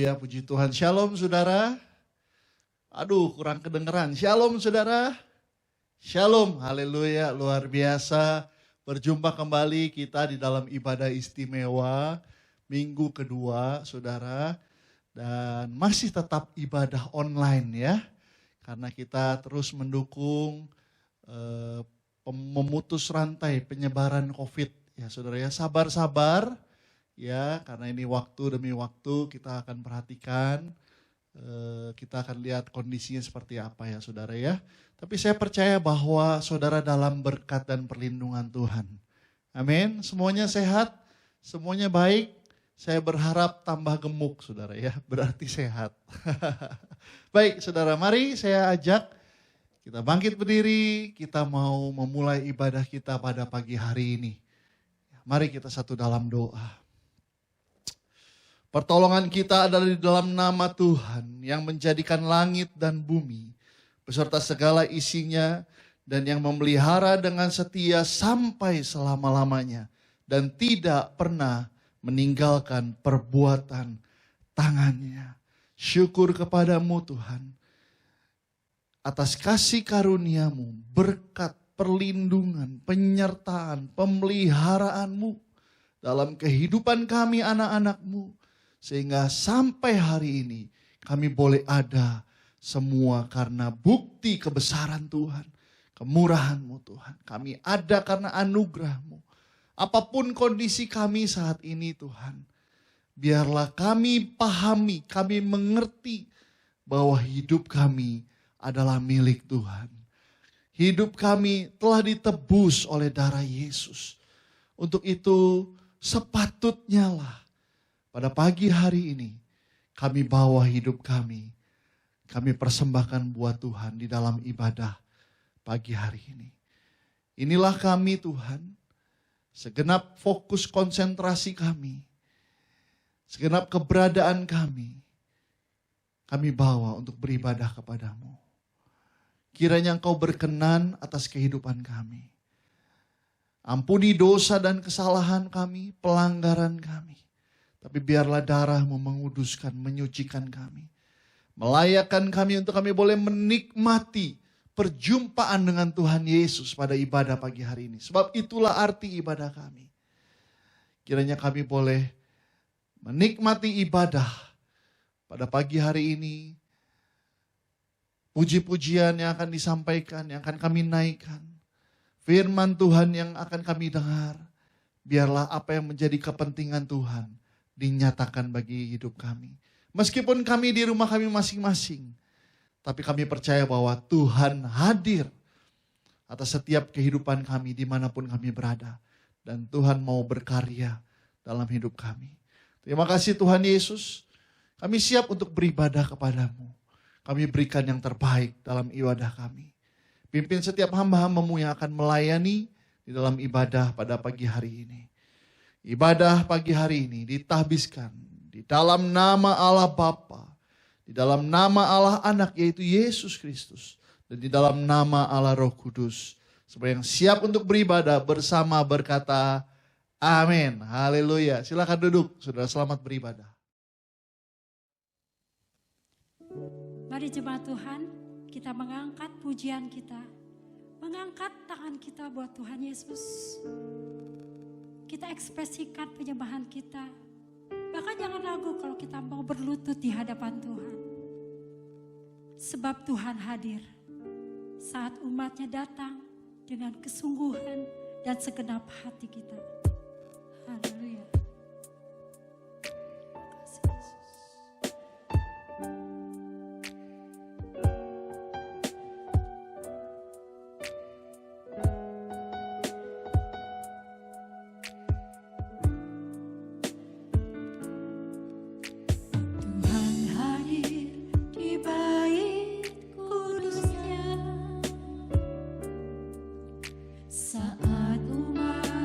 Haleluya, puji Tuhan. Shalom saudara. Aduh, kurang kedengeran. Shalom saudara. Shalom, haleluya, luar biasa. Berjumpa kembali kita di dalam ibadah istimewa minggu kedua saudara. Dan masih tetap ibadah online ya. Karena kita terus mendukung memutus rantai penyebaran COVID. Ya saudara ya, sabar-sabar. Ya, karena ini waktu demi waktu kita akan perhatikan, kita akan lihat kondisinya seperti apa ya saudara ya. Tapi saya percaya bahwa saudara dalam berkat dan perlindungan Tuhan. Amin, semuanya sehat, semuanya baik. Saya berharap tambah gemuk saudara ya, berarti sehat. Baik saudara, mari saya ajak kita bangkit berdiri, kita mau memulai ibadah kita pada pagi hari ini. Mari kita satu dalam doa. Pertolongan kita adalah di dalam nama Tuhan yang menjadikan langit dan bumi beserta segala isinya dan yang memelihara dengan setia sampai selama-lamanya dan tidak pernah meninggalkan perbuatan tangannya. Syukur kepadamu Tuhan atas kasih karuniamu, berkat, perlindungan, penyertaan, pemeliharaanmu dalam kehidupan kami anak-anakmu. Sehingga sampai hari ini kami boleh ada semua karena bukti kebesaran Tuhan. Kemurahan-Mu Tuhan. Kami ada karena anugerah-Mu. Apapun kondisi kami saat ini Tuhan. Biarlah kami pahami, kami mengerti bahwa hidup kami adalah milik Tuhan. Hidup kami telah ditebus oleh darah Yesus. Untuk itu sepatutnya lah. Pada pagi hari ini, kami bawa hidup kami. Kami persembahkan buat Tuhan di dalam ibadah pagi hari ini. Inilah kami Tuhan, segenap fokus konsentrasi kami, segenap keberadaan kami bawa untuk beribadah kepadamu. Kiranya Engkau berkenan atas kehidupan kami. Ampuni dosa dan kesalahan kami, pelanggaran kami. Tapi biarlah darah-Mu menguduskan, menyucikan kami. Melayakkan kami untuk kami boleh menikmati perjumpaan dengan Tuhan Yesus pada ibadah pagi hari ini. Sebab itulah arti ibadah kami. Kiranya kami boleh menikmati ibadah pada pagi hari ini. Puji-pujian yang akan disampaikan, yang akan kami naikkan. Firman Tuhan yang akan kami dengar. Biarlah apa yang menjadi kepentingan Tuhan dinyatakan bagi hidup kami. Meskipun kami di rumah kami masing-masing, tapi kami percaya bahwa Tuhan hadir atas setiap kehidupan kami dimanapun kami berada. Dan Tuhan mau berkarya dalam hidup kami. Terima kasih Tuhan Yesus, kami siap untuk beribadah kepadamu. Kami berikan yang terbaik dalam ibadah kami. Pimpin setiap hamba-hamba-Mu yang akan melayani di dalam ibadah pada pagi hari ini. Ibadah pagi hari ini ditahbiskan di dalam nama Allah Bapa, di dalam nama Allah Anak yaitu Yesus Kristus, dan di dalam nama Allah Roh Kudus. Supaya yang siap untuk beribadah bersama berkata, amin. Haleluya. Silakan duduk, saudara, selamat beribadah. Mari jemaat Tuhan, kita mengangkat pujian kita, mengangkat tangan kita buat Tuhan Yesus. Kita ekspresikan penyembahan kita. Bahkan jangan ragu kalau kita mau berlutut di hadapan Tuhan. Sebab Tuhan hadir saat umatnya datang dengan kesungguhan dan segenap hati kita. Haleluya. Saat umat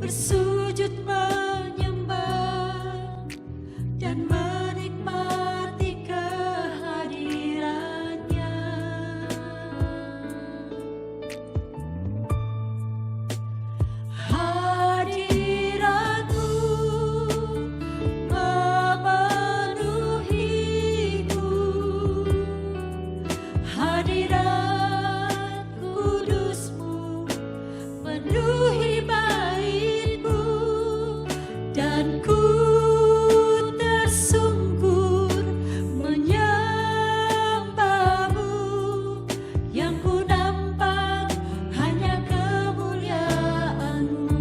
bersujud menyembah dan menikmati kehadirannya. Hadiratmu memenuhiku, hadirat kudusmu penuhi baitmu, dan ku tersungkur menyembahmu, yang ku nampak hanya kemuliaanmu.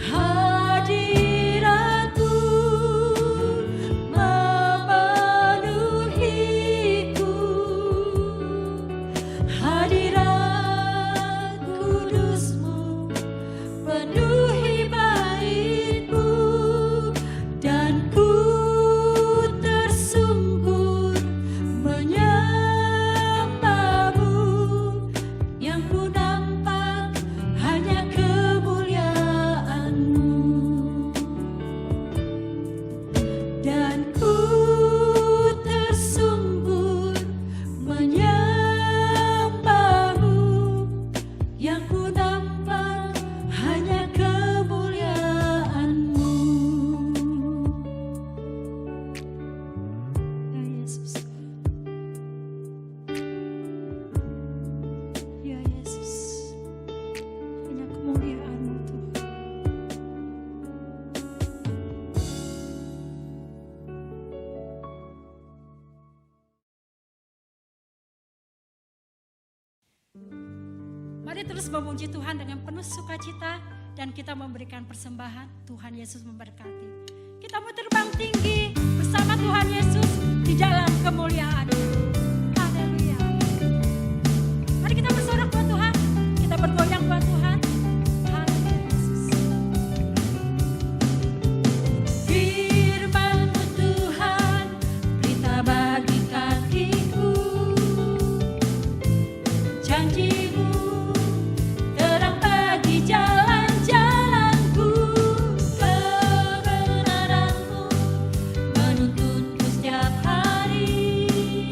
Hadiratmu memenuhiku, hadirat kudusmu penuhi baitmu, dan ku tersungkur menyembahmu, yang ku nampak hanya kemuliaanmu. Dan ku tersungkur menyembahmu, yang ku nampak hanya kemuliaanmu. Ya Yesus, ya Yesus, hanya kemuliaanmu Tuhan. Mari terus memuji Tuhan dengan penuh sukacita dan kita memberikan persembahan. Tuhan Yesus memberkati. Kita mau terbang tinggi bersama Tuhan Yesus di dalam kemuliaan. Haleluya. Mari kita bersorak buat Tuhan. Kita bergoyang buat Tuhan. Haleluya Yesus. Firman-Mu Tuhan, berita bagi kakiku. Janji-Mu terang bagi jalan-jalanku. Kebenaran-Mu menuntunku setiap hari.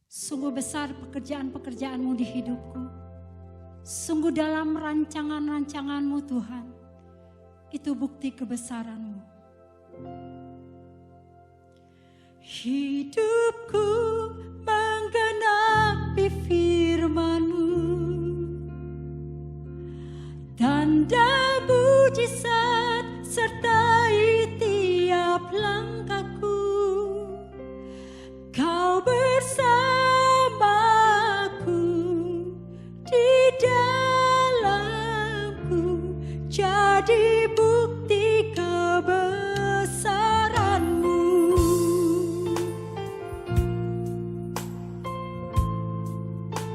Sungguh besar pekerjaan-pekerjaan-Mu di hidupku. Sungguh dalam rancangan-rancangan-Mu Tuhan. Itu bukti kebesaran-Mu. Hidupku menggenapi firman-Mu. Tanda mujizat sertai tiap langkahku. Kau bersamaku di dalamku, jadi bukti kebesaran-Mu.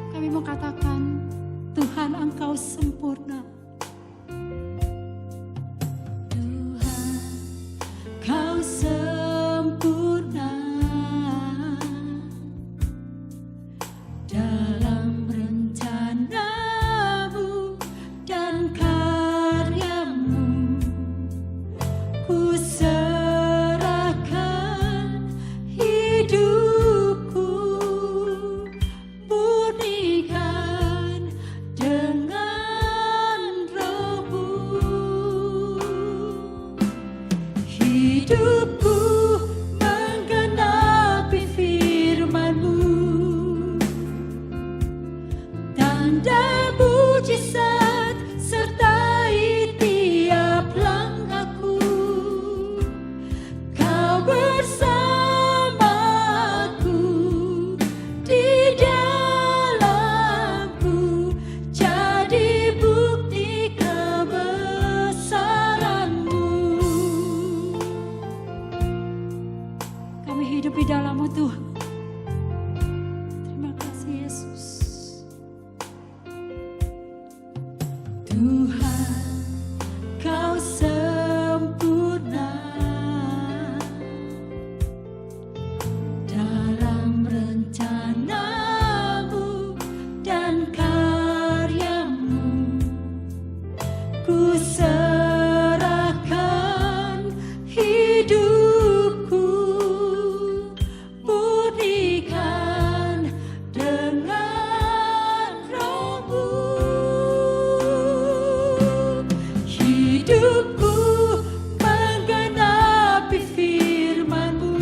Kami mau katakan, Tuhan Engkau sempurna. Tuhan, Kau sempurna dalam rencana-Mu dan karya-Mu. Ku serahkan hidupku, murnikan dengan Roh-Mu. Hidupku menggenapi firman-Mu. Tanda mujizat sertai tiap langkahku. Kau bersamaku di dalamku, jadi bukti kebesaran-Mu. Kami hidup di dalam-Mu Tuhan. Terima kasih Yesus. Tuhan, Kau sempurna dalam rencana-Mu dan karya-Mu. Ku serahkan hidupku, murnikan dengan Roh-Mu. Hidupku menggenapi firman-Mu.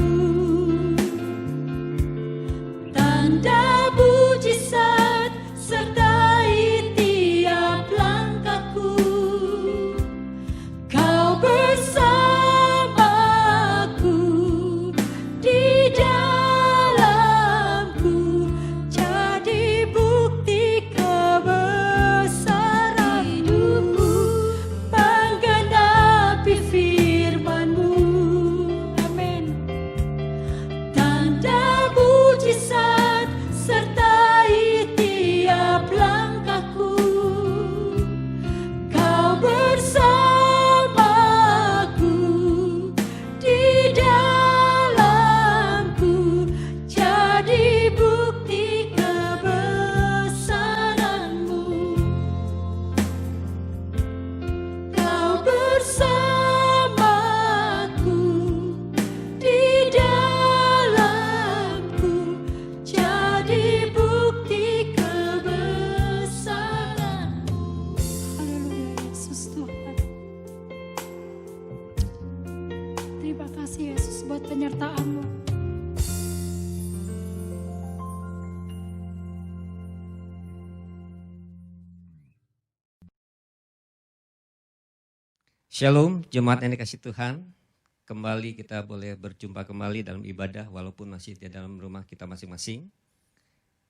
Tanda mujizat sertai tiap langkahku. Kau bersamaku di dalamku, jadi bukti kebesaran. Hidupku menggenapi firman-Mu. Amin. Tanda mujizat sertai tiap langkahku. Kau bersamaku di dalamku, jadi bukti kebesaran-Mu. Kau bersamaku di dalamku, jadi bukti kebesaran-Mu. Haleluya Yesus Tuhan. Terima kasih Yesus buat penyertaan-Mu. Shalom, jemaat yang dikasih Tuhan. Kembali kita boleh berjumpa kembali dalam ibadah walaupun masih di dalam rumah kita masing-masing.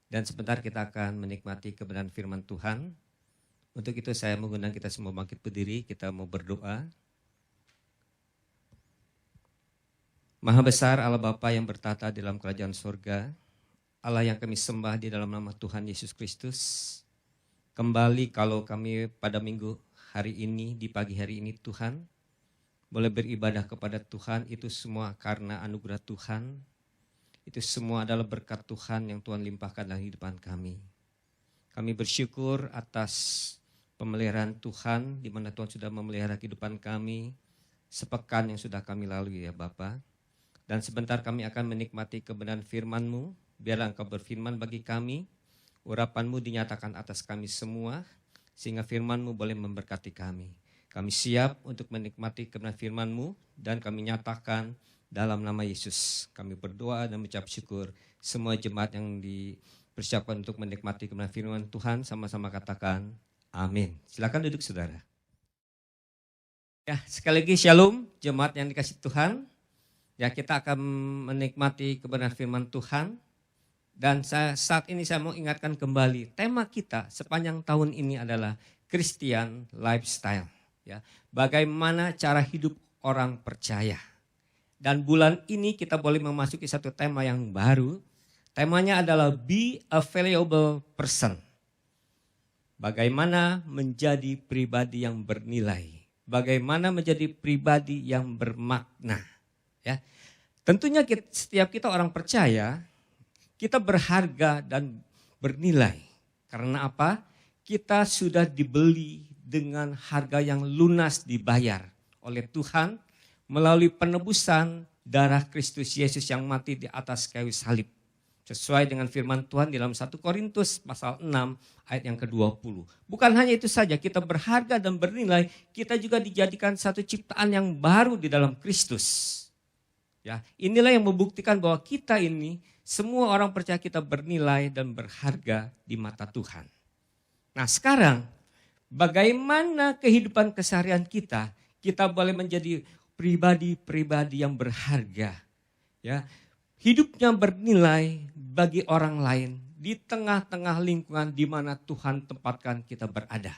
Dan sebentar kita akan menikmati kebenaran firman Tuhan. Untuk itu saya mengundang kita semua bangkit berdiri, kita mau berdoa. Maha besar Allah Bapa yang bertata di dalam kerajaan surga, Allah yang kami sembah di dalam nama Tuhan Yesus Kristus. Kembali kalau kami pada minggu hari ini, di pagi hari ini Tuhan, boleh beribadah kepada Tuhan, itu semua karena anugerah Tuhan. Itu semua adalah berkat Tuhan yang Tuhan limpahkan dalam kehidupan kami. Kami bersyukur atas pemeliharaan Tuhan, di mana Tuhan sudah memelihara kehidupan kami, sepekan yang sudah kami lalui ya Bapa. Dan sebentar kami akan menikmati kebenaran firman-Mu biarlah Engkau berfirman bagi kami, urapan-Mu dinyatakan atas kami semua, sehingga firman-Mu boleh memberkati kami. Kami siap untuk menikmati kebenaran firman-Mu, dan kami nyatakan dalam nama Yesus. Kami berdoa dan mengucap syukur. Semua jemaat yang dipersiapkan untuk menikmati kebenaran firman Tuhan, sama-sama katakan amin. Silakan duduk saudara. Ya, sekali lagi shalom jemaat yang dikasih Tuhan. Ya, kita akan menikmati kebenaran firman Tuhan. Dan saat ini saya mau ingatkan kembali, tema kita sepanjang tahun ini adalah Christian Lifestyle. Ya, bagaimana cara hidup orang percaya. Dan bulan ini kita boleh memasuki satu tema yang baru. Temanya adalah Be a Valuable Person. Bagaimana menjadi pribadi yang bernilai. Bagaimana menjadi pribadi yang bermakna. Ya, tentunya setiap kita orang percaya, kita berharga dan bernilai. Karena apa? Kita sudah dibeli dengan harga yang lunas dibayar oleh Tuhan melalui penebusan darah Kristus Yesus yang mati di atas kayu salib. Sesuai dengan firman Tuhan di dalam 1 Korintus pasal 6 ayat yang ke-20. Bukan hanya itu saja, kita berharga dan bernilai, kita juga dijadikan satu ciptaan yang baru di dalam Kristus. Ya, inilah yang membuktikan bahwa kita ini, semua orang percaya kita bernilai dan berharga di mata Tuhan. Nah sekarang, bagaimana kehidupan keseharian kita boleh menjadi pribadi-pribadi yang berharga. Ya, hidupnya bernilai bagi orang lain di tengah-tengah lingkungan di mana Tuhan tempatkan kita berada.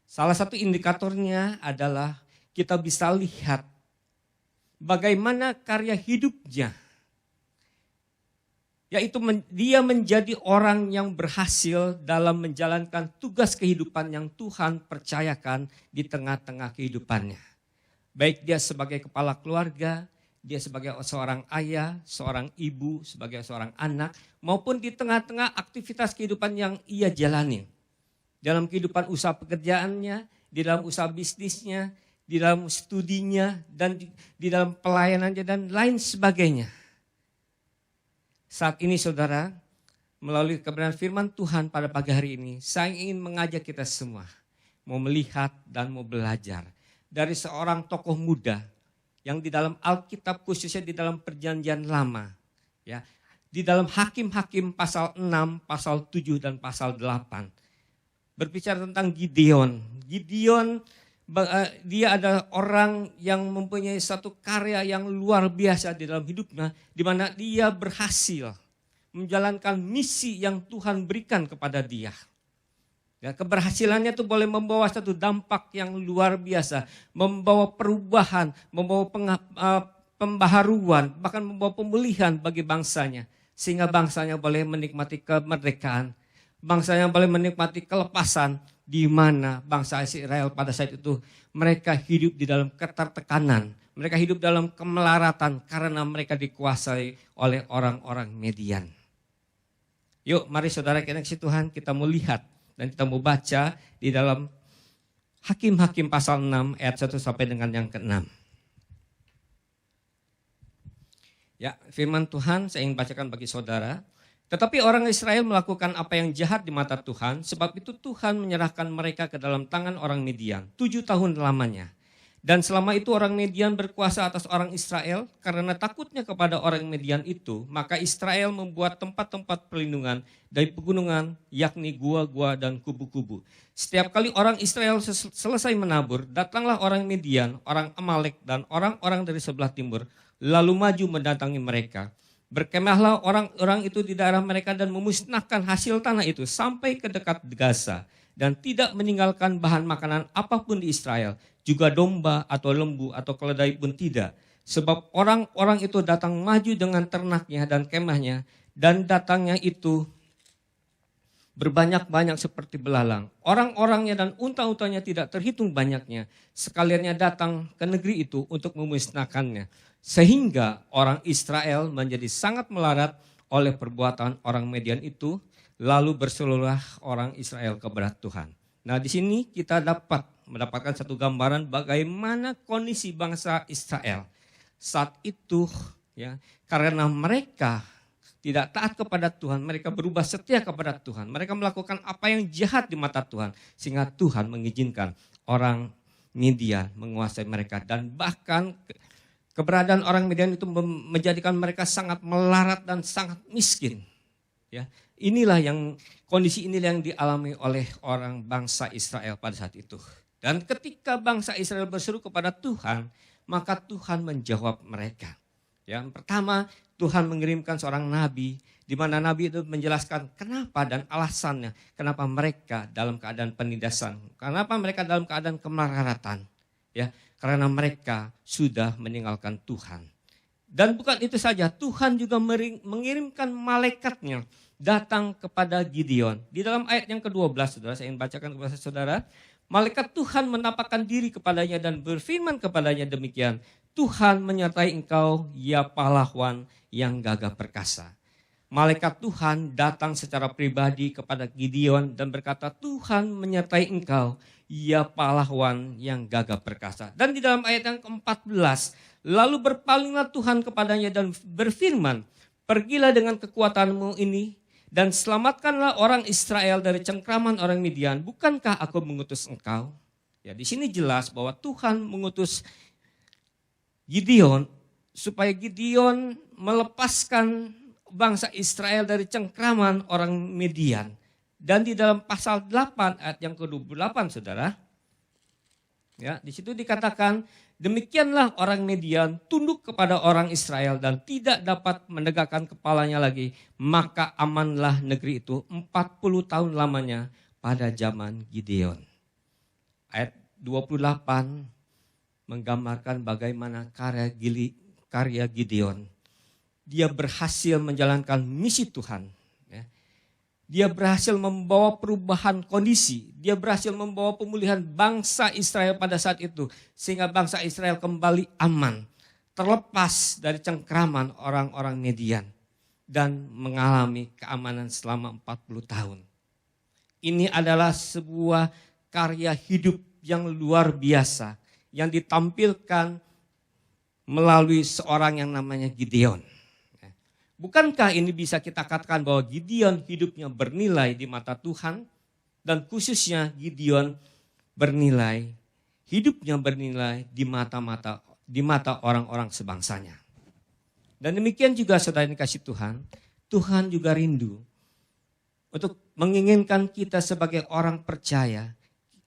Salah satu indikatornya adalah kita bisa lihat bagaimana karya hidupnya. Yaitu dia menjadi orang yang berhasil dalam menjalankan tugas kehidupan yang Tuhan percayakan di tengah-tengah kehidupannya. Baik dia sebagai kepala keluarga, dia sebagai seorang ayah, seorang ibu, sebagai seorang anak, maupun di tengah-tengah aktivitas kehidupan yang ia jalani. Dalam kehidupan usaha pekerjaannya, di dalam usaha bisnisnya, di dalam studinya, dan di dalam pelayanannya, dan lain sebagainya. Saat ini saudara, melalui kebenaran firman Tuhan pada pagi hari ini, saya ingin mengajak kita semua, mau melihat dan mau belajar dari seorang tokoh muda, yang di dalam Alkitab khususnya di dalam perjanjian lama. Ya, di dalam Hakim-Hakim pasal 6, pasal 7, dan pasal 8. Berbicara tentang Gideon. Gideon dia adalah orang yang mempunyai satu karya yang luar biasa di dalam hidupnya, di mana dia berhasil menjalankan misi yang Tuhan berikan kepada dia. Ya, keberhasilannya itu boleh membawa satu dampak yang luar biasa, membawa perubahan, membawa pembaharuan, bahkan membawa pemulihan bagi bangsanya, sehingga bangsanya boleh menikmati kemerdekaan, bangsanya boleh menikmati kelepasan, di mana bangsa Israel pada saat itu mereka hidup di dalam ketertekanan, mereka hidup dalam kemelaratan karena mereka dikuasai oleh orang-orang Median. Yuk mari saudara kita kasih Tuhan, kita mau lihat dan kita mau baca di dalam Hakim-Hakim pasal 6 ayat 1 sampai dengan yang ke-6. Ya, firman Tuhan saya ingin bacakan bagi saudara. Tetapi orang Israel melakukan apa yang jahat di mata Tuhan, sebab itu Tuhan menyerahkan mereka ke dalam tangan orang Midian 7 tahun lamanya. Dan selama itu orang Midian berkuasa atas orang Israel, karena takutnya kepada orang Midian itu, maka Israel membuat tempat-tempat perlindungan dari pegunungan, yakni gua-gua dan kubu-kubu. Setiap kali orang Israel selesai menabur, datanglah orang Midian, orang Amalek, dan orang-orang dari sebelah timur, lalu maju mendatangi mereka. Berkemahlah orang-orang itu di daerah mereka dan memusnahkan hasil tanah itu sampai ke dekat Gaza. Dan tidak meninggalkan bahan makanan apapun di Israel. Juga domba atau lembu atau keledai pun tidak. Sebab orang-orang itu datang maju dengan ternaknya dan kemahnya. Dan datangnya itu berbanyak-banyak seperti belalang. Orang-orangnya dan unta-untanya tidak terhitung banyaknya. Sekaliannya datang ke negeri itu untuk memusnahkannya. Sehingga orang Israel menjadi sangat melarat oleh perbuatan orang Midian itu, lalu berseluruhlah orang Israel kepada Tuhan. Nah di sini kita mendapatkan satu gambaran bagaimana kondisi bangsa Israel saat itu, ya, karena mereka tidak taat kepada Tuhan, mereka berubah setia kepada Tuhan. Mereka melakukan apa yang jahat di mata Tuhan, sehingga Tuhan mengizinkan orang Midian menguasai mereka. Dan bahkan keberadaan orang Midian itu menjadikan mereka sangat melarat dan sangat miskin. Ya, kondisi inilah yang dialami oleh orang bangsa Israel pada saat itu. Dan ketika bangsa Israel berseru kepada Tuhan, maka Tuhan menjawab mereka. Yang pertama, Tuhan mengirimkan seorang nabi, di mana nabi itu menjelaskan kenapa dan alasannya, kenapa mereka dalam keadaan penindasan, kenapa mereka dalam keadaan kemelaratan, ya, karena mereka sudah meninggalkan Tuhan. Dan bukan itu saja, Tuhan juga mengirimkan malaikatnya datang kepada Gideon. Di dalam ayat yang ke-12, saudara, saya ingin bacakan kepada saudara. Malaikat Tuhan menampakkan diri kepadanya dan berfirman kepadanya demikian, Tuhan menyertai engkau, ya pahlawan yang gagah perkasa. Malaikat Tuhan datang secara pribadi kepada Gideon dan berkata, Tuhan menyertai engkau, ya pahlawan yang gagah perkasa. Dan di dalam ayat yang ke-14, lalu berpalinglah Tuhan kepadanya dan berfirman, pergilah dengan kekuatanmu ini dan selamatkanlah orang Israel dari cengkraman orang Midian. Bukankah aku mengutus engkau? Ya, di sini jelas bahwa Tuhan mengutus Gideon supaya Gideon melepaskan bangsa Israel dari cengkraman orang Midian. Dan di dalam pasal 8 ayat yang ke-28, saudara, ya, di situ dikatakan, demikianlah orang Midian tunduk kepada orang Israel dan tidak dapat menegakkan kepalanya lagi. Maka amanlah negeri itu 40 tahun lamanya pada zaman Gideon. Ayat 28 menggambarkan bagaimana karya Gideon. Dia berhasil menjalankan misi Tuhan. Ya. Dia berhasil membawa perubahan kondisi. Dia berhasil membawa pemulihan bangsa Israel pada saat itu. Sehingga bangsa Israel kembali aman. Terlepas dari cengkraman orang-orang Midian. Dan mengalami keamanan selama 40 tahun. Ini adalah sebuah karya hidup yang luar biasa. Yang ditampilkan melalui seorang yang namanya Gideon. Bukankah ini bisa kita katakan bahwa Gideon hidupnya bernilai di mata Tuhan, dan khususnya Gideon hidupnya bernilai di mata orang-orang sebangsanya. Dan demikian juga saudara yang dikasih Tuhan, Tuhan juga rindu untuk menginginkan kita sebagai orang percaya.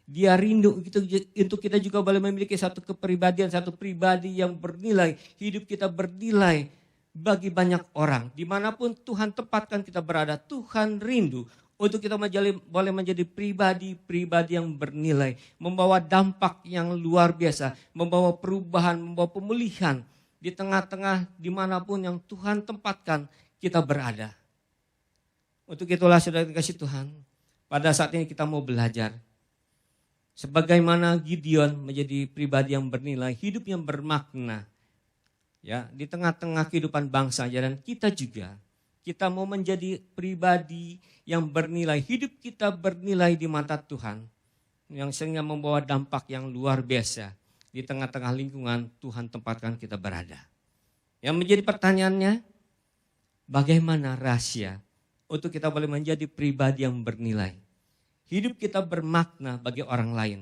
Dia rindu untuk kita juga boleh memiliki satu kepribadian, satu pribadi yang bernilai. Hidup kita bernilai bagi banyak orang. Dimanapun Tuhan tempatkan kita berada, Tuhan rindu untuk kita boleh menjadi pribadi yang bernilai. Membawa dampak yang luar biasa, membawa perubahan, membawa pemulihan. Di tengah-tengah dimanapun yang Tuhan tempatkan kita berada. Untuk itulah saudara dikasih Tuhan, pada saat ini kita mau belajar. Sebagaimana Gideon menjadi pribadi yang bernilai, hidup yang bermakna. Ya, di tengah-tengah kehidupan bangsa, dan kita juga, kita mau menjadi pribadi yang bernilai, hidup kita bernilai di mata Tuhan, yang sehingga membawa dampak yang luar biasa di tengah-tengah lingkungan Tuhan tempatkan kita berada. Yang menjadi pertanyaannya, bagaimana rahasia untuk kita boleh menjadi pribadi yang bernilai? Hidup kita bermakna bagi orang lain.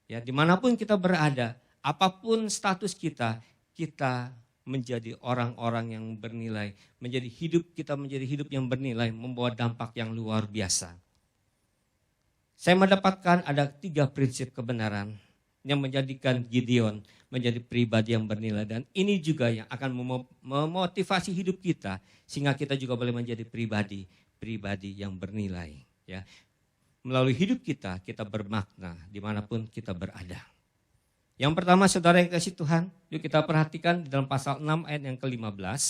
Ya, dimanapun kita berada, apapun status kita, kita menjadi orang-orang yang bernilai. Menjadi hidup yang bernilai, membawa dampak yang luar biasa. Saya mendapatkan ada 3 prinsip kebenaran yang menjadikan Gideon menjadi pribadi yang bernilai. Dan ini juga yang akan memotivasi hidup kita, sehingga kita juga boleh menjadi pribadi yang bernilai. Ya. Melalui hidup kita bermakna dimanapun kita berada. Yang pertama saudara yang kasih Tuhan, yuk kita perhatikan di dalam pasal 6 ayat yang ke-15.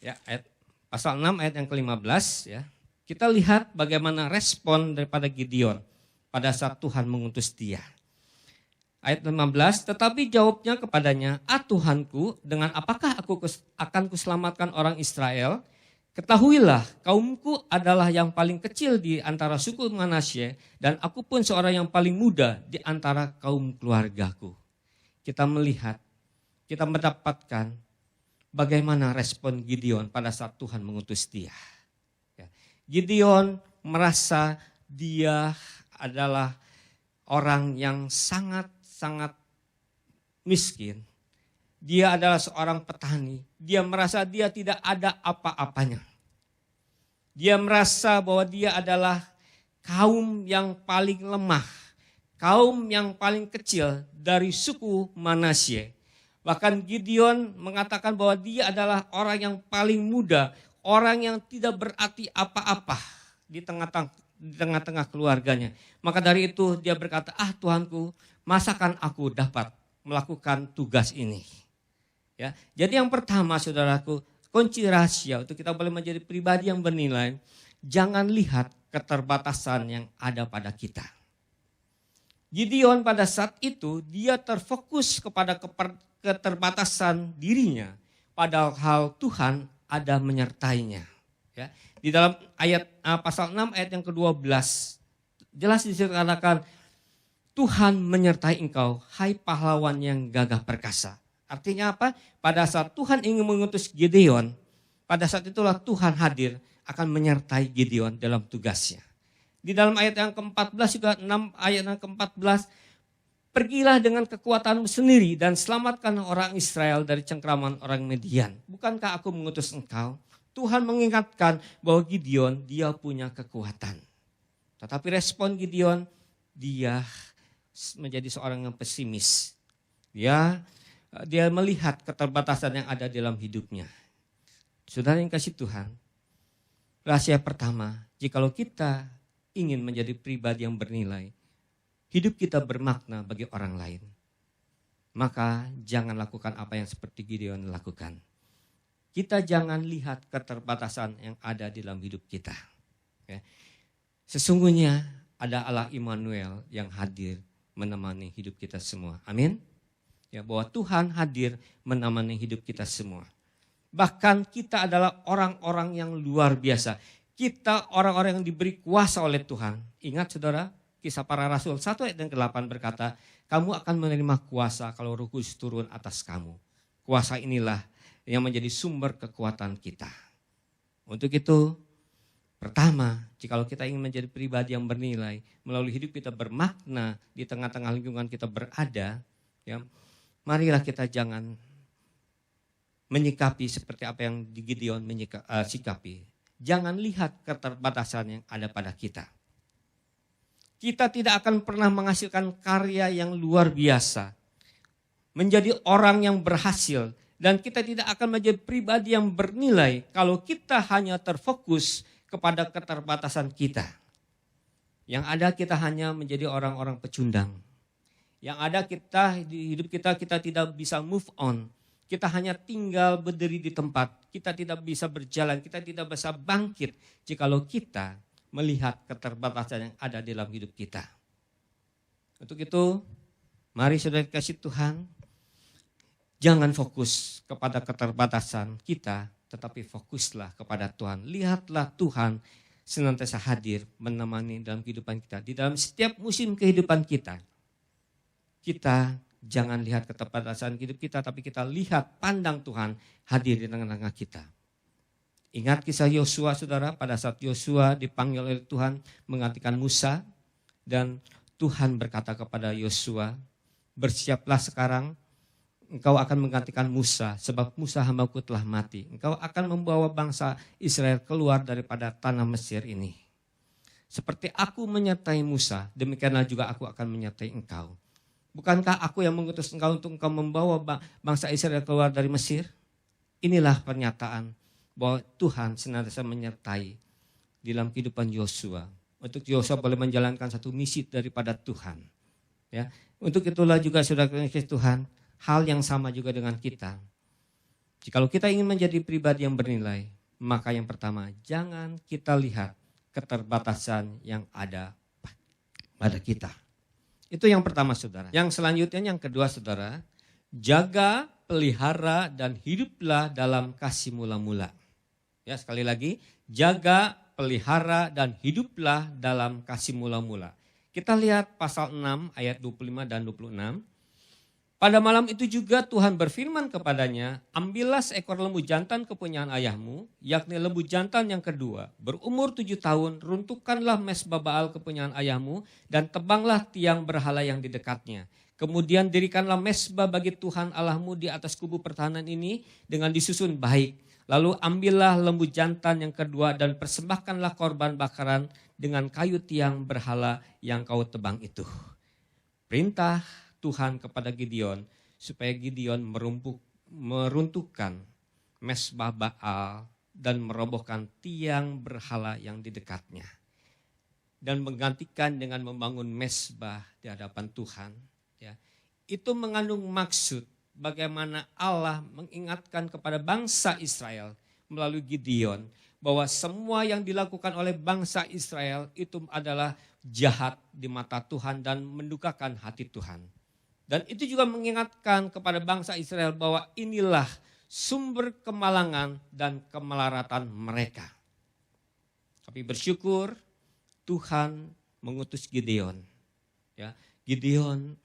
Ya, pasal 6 ayat yang ke-15 ya. Kita lihat bagaimana respon daripada Gideon pada saat Tuhan mengutus dia. Ayat 15, tetapi jawabnya kepadanya, Tuhanku, dengan apakah aku akan kuselamatkan orang Israel? Ketahuilah, kaumku adalah yang paling kecil di antara suku Manasye, dan aku pun seorang yang paling muda di antara kaum keluargaku. Kita melihat, kita mendapatkan bagaimana respon Gideon pada saat Tuhan mengutus dia. Gideon merasa dia adalah orang yang sangat-sangat miskin. Dia adalah seorang petani. Dia merasa dia tidak ada apa-apanya. Dia merasa bahwa dia adalah kaum yang paling lemah. Kaum yang paling kecil dari suku Manasye. Bahkan Gideon mengatakan bahwa dia adalah orang yang paling muda. Orang yang tidak berarti apa-apa di tengah-tengah keluarganya. Maka dari itu dia berkata, Tuhanku, masakan aku dapat melakukan tugas ini. Ya, jadi yang pertama saudaraku, kunci rahasia untuk kita boleh menjadi pribadi yang bernilai, jangan lihat keterbatasan yang ada pada kita. Gideon pada saat itu dia terfokus kepada keterbatasan dirinya, padahal Tuhan ada menyertainya. Ya, di dalam ayat pasal 6 ayat yang ke-12 jelas dikatakan Tuhan menyertai engkau, hai pahlawan yang gagah perkasa. Artinya apa? Pada saat Tuhan ingin mengutus Gideon, pada saat itulah Tuhan hadir akan menyertai Gideon dalam tugasnya. Di dalam ayat yang ke-14 juga 6 ayat yang ke-14, pergilah dengan kekuatanmu sendiri dan selamatkan orang Israel dari cengkraman orang Midian. Bukankah aku mengutus engkau? Tuhan mengingatkan bahwa Gideon dia punya kekuatan. Tetapi respon Gideon, dia menjadi seorang yang pesimis. Dia melihat keterbatasan yang ada dalam hidupnya. Saudara yang kasih Tuhan, rahasia pertama, jikalau kita ingin menjadi pribadi yang bernilai, hidup kita bermakna bagi orang lain, maka jangan lakukan apa yang seperti Gideon lakukan. Kita jangan lihat keterbatasan yang ada di dalam hidup kita. Sesungguhnya ada Allah Immanuel yang hadir menemani hidup kita semua. Amin. Ya, bahwa Tuhan hadir menemani hidup kita semua. Bahkan kita adalah orang-orang yang luar biasa. Kita orang-orang yang diberi kuasa oleh Tuhan. Ingat saudara, Kisah Para Rasul 1 ayat yang ke-8 berkata, kamu akan menerima kuasa kalau Roh Kudus turun atas kamu. Kuasa inilah yang menjadi sumber kekuatan kita. Untuk itu, pertama, jikalau kita ingin menjadi pribadi yang bernilai, melalui hidup kita bermakna di tengah-tengah lingkungan kita berada, ya, marilah kita jangan menyikapi seperti apa yang Gideon sikapi. Jangan lihat keterbatasan yang ada pada kita. Kita tidak akan pernah menghasilkan karya yang luar biasa. Menjadi orang yang berhasil. Dan kita tidak akan menjadi pribadi yang bernilai kalau kita hanya terfokus kepada keterbatasan kita. Yang ada kita hanya menjadi orang-orang pecundang. Yang ada kita di hidup kita tidak bisa move on. Kita hanya tinggal berdiri di tempat. Kita tidak bisa berjalan, kita tidak bisa bangkit jikalau kita melihat keterbatasan yang ada dalam hidup kita. Untuk itu, mari saudara kasih Tuhan, jangan fokus kepada keterbatasan kita, tetapi fokuslah kepada Tuhan. Lihatlah Tuhan senantiasa hadir menemani dalam kehidupan kita. Di dalam setiap musim kehidupan kita, kita jangan lihat keterbatasan hidup kita, tapi kita lihat pandang Tuhan hadir di tengah-tengah kita. Ingat kisah Yosua saudara, pada saat Yosua dipanggil oleh Tuhan menggantikan Musa, dan Tuhan berkata kepada Yosua, bersiaplah sekarang, engkau akan menggantikan Musa, sebab Musa hambaku telah mati. Engkau akan membawa bangsa Israel keluar daripada tanah Mesir ini. Seperti aku menyertai Musa, demikianlah juga aku akan menyertai engkau. Bukankah aku yang mengutus engkau untuk engkau membawa bangsa Israel keluar dari Mesir? Inilah pernyataan bahwa Tuhan senantiasa menyertai di dalam kehidupan Yosua. Untuk Yosua boleh menjalankan satu misi daripada Tuhan. Ya, untuk itulah juga saudara Tuhan, hal yang sama juga dengan kita. Jikalau kita ingin menjadi pribadi yang bernilai, maka yang pertama, jangan kita lihat keterbatasan yang ada pada kita. Itu yang pertama saudara. Yang selanjutnya yang kedua saudara, jaga, pelihara dan hiduplah dalam kasih mula-mula. Ya, sekali lagi, jaga, pelihara, dan hiduplah dalam kasih mula-mula. Kita lihat pasal 6 ayat 25 dan 26. Pada malam itu juga Tuhan berfirman kepadanya, ambillah seekor lembu jantan kepunyaan ayahmu, yakni lembu jantan yang kedua, berumur 7 tahun, runtuhkanlah mesbah Baal kepunyaan ayahmu, dan tebanglah tiang berhala yang di dekatnya. Kemudian dirikanlah mesbah bagi Tuhan Allahmu di atas kubu pertahanan ini dengan disusun baik. Lalu ambillah lembu jantan yang kedua dan persembahkanlah korban bakaran dengan kayu tiang berhala yang kau tebang itu. Perintah Tuhan kepada Gideon supaya Gideon meruntuhkan mesbah Baal dan merobohkan tiang berhala yang di dekatnya. Dan menggantikan dengan membangun mesbah di hadapan Tuhan. Ya. Itu mengandung maksud bagaimana Allah mengingatkan kepada bangsa Israel melalui Gideon bahwa semua yang dilakukan oleh bangsa Israel itu adalah jahat di mata Tuhan dan mendukakan hati Tuhan. Dan itu juga mengingatkan kepada bangsa Israel bahwa inilah sumber kemalangan dan kemelaratan mereka. Tapi bersyukur Tuhan mengutus Gideon. Ya, Gideon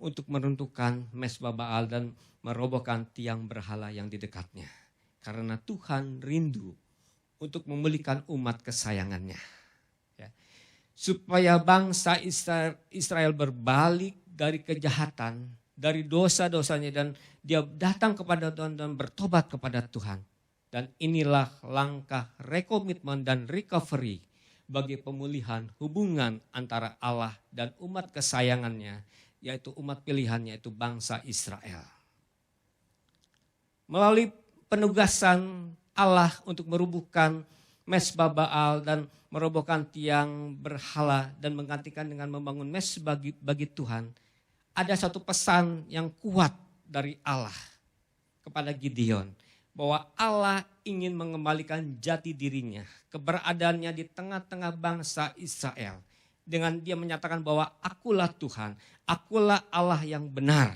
untuk meruntuhkan mesbah Baal dan merobohkan tiang berhala yang di dekatnya. Karena Tuhan rindu untuk memulihkan umat kesayangannya. Ya. Supaya bangsa Israel berbalik dari kejahatan, dari dosa-dosanya dan dia datang kepada Tuhan dan bertobat kepada Tuhan. Dan inilah langkah rekomitmen dan recovery bagi pemulihan hubungan antara Allah dan umat kesayangannya, yaitu umat pilihannya, yaitu bangsa Israel. Melalui penugasan Allah untuk merubuhkan mesbah Baal dan merobohkan tiang berhala dan menggantikan dengan membangun mesbah bagi Tuhan, ada satu pesan yang kuat dari Allah kepada Gideon, bahwa Allah ingin mengembalikan jati dirinya, keberadaannya di tengah-tengah bangsa Israel. Dengan dia menyatakan bahwa akulah Tuhan, akulah Allah yang benar.